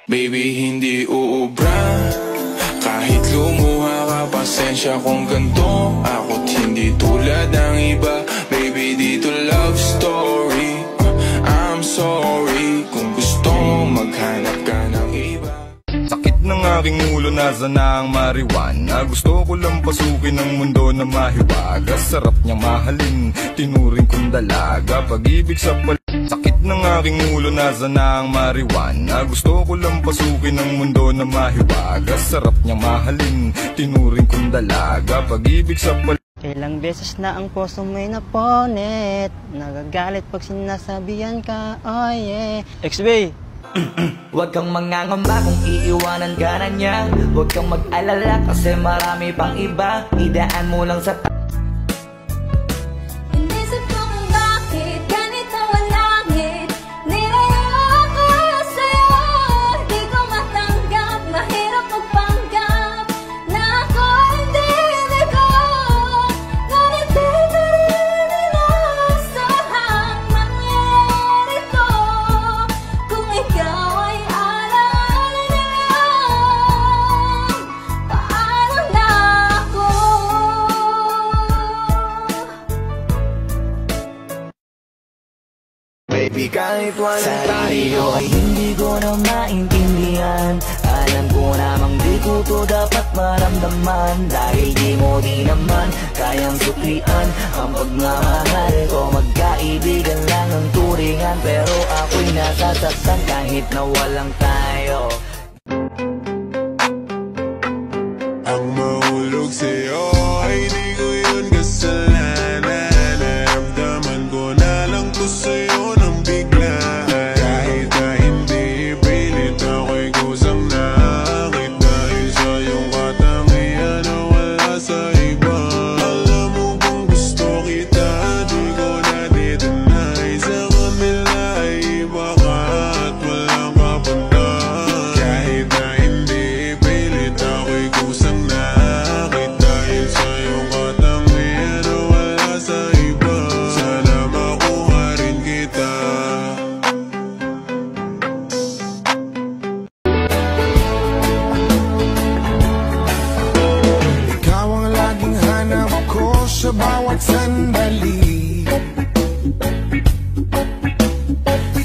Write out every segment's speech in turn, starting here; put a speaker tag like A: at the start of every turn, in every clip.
A: Baby, hindi uubra kahit lumuha ka, pasensya kung ganito ako't hindi tulad ng iba. Baby, dito love story, I'm sorry kung gusto mo maghanap ka ng iba.
B: Sakit ng aking ulo, nasa na ang marijuana. Gusto ko lang pasukin ng mundo na mahiwaga. Sarap niya mahalin, tinuring kong dalaga. Pag-ibig sa sakit ng aking ulo, nasa na ang marijuana. Gusto ko lang pasukin ng mundo na mahiwaga. Sarap niya mahalin, tinuring kong dalaga. Pag-ibig sa
C: Ilang beses na ang puso mo'y naponet, nagagalit pag sinasabihan ka, oh yeah. XB!
D: Huwag kang mangangamba kung iiwanan ka na niya. Huwag kang mag-alala kasi marami pang iba. Idaan mo lang sa
E: Inisip ko kung bakit ganito ang langit. Nilayo ako sa'yo, di ko matanggap. Mahirap magpanggap na ako hindi ko. Ngunit di na rin inasahang mangyayari to. Kung ikaw ay alam, paano na ako?
D: baby kahit walang tayo ay hindi ko na maintindihan. Alam ko namang di ko to dapat maramdaman. Dahil di mo di naman kayang suklian ang pagmamahal ko. Magkaibigan lang ang turingan, pero ako'y nasasaktan kahit na walang tayo.
A: Ang mahulog sa'yo ay di ko yun kasalanan. Naramdaman ko na lang to sa'yo ng biglaan. Kahit na hindi pilit ako'y kusang nakakit. Dahil sa iyong katangian na wala sa iba. Alam mo kung gusto kita, di ko na di-deny. Sa kanila ay iba ka at walang kapunta. Kahit na hindi pilit ako'y kusang nakakit. Dahil sa iyong katangian na wala sa iba. Sana makuha rin kita.
F: Ikaw ang laging hanap ko sa bawat sandali.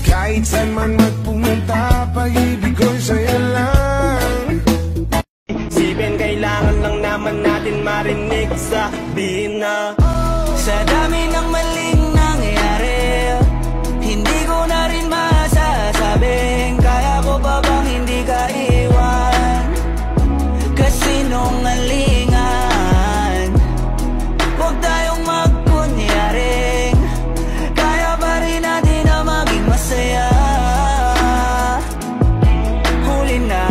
F: Kahit saan man magpumunta, pag-ibig ko'y sa'yo lang.
D: Isipin kailangan lang naman natin marinig. Sabihin na sa dami ng maling nangyayari, hindi ko na rin masasabing kaya ko pa bang hindi ka iwan. Kasinungalingan, huwag tayong magkunyaring kaya pa rin natin na maging masaya. Huli na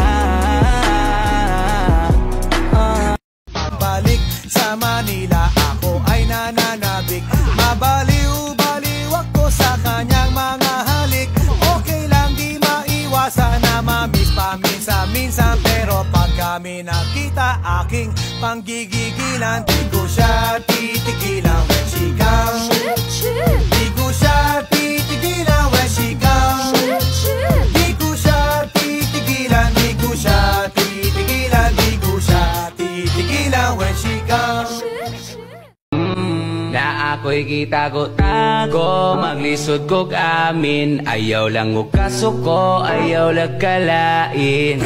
F: Balik sa Manila, ako ay nananabik. Mabaliw-baliw ako sa kanyang mga halik. Okay lang di maiwasan na mamiss paminsan-minsan. Pero pag kami nakita, aking panggigigilan. Di ko siya titigilan when she comes. Di ko siya titigilan when she comes. Di ko siya titigilan, di ko siya titigilan, di ko siya titigilan when she comes.
G: Na ako'y kitago-tago, maglisod kog amin. Ayaw lang ko kasuko, ayaw lang kalain.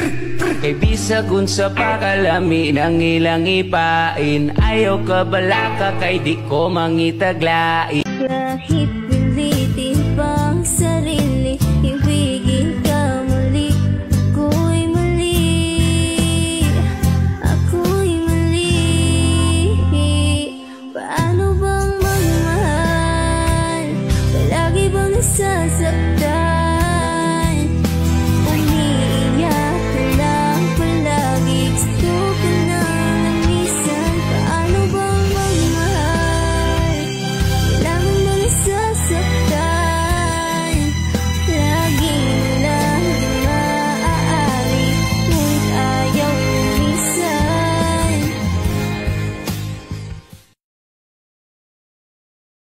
G: Kay bisag unsa pakalami ng ilang ipain. Ayaw ka balaka kay di ko mangitaglain.
E: Kahit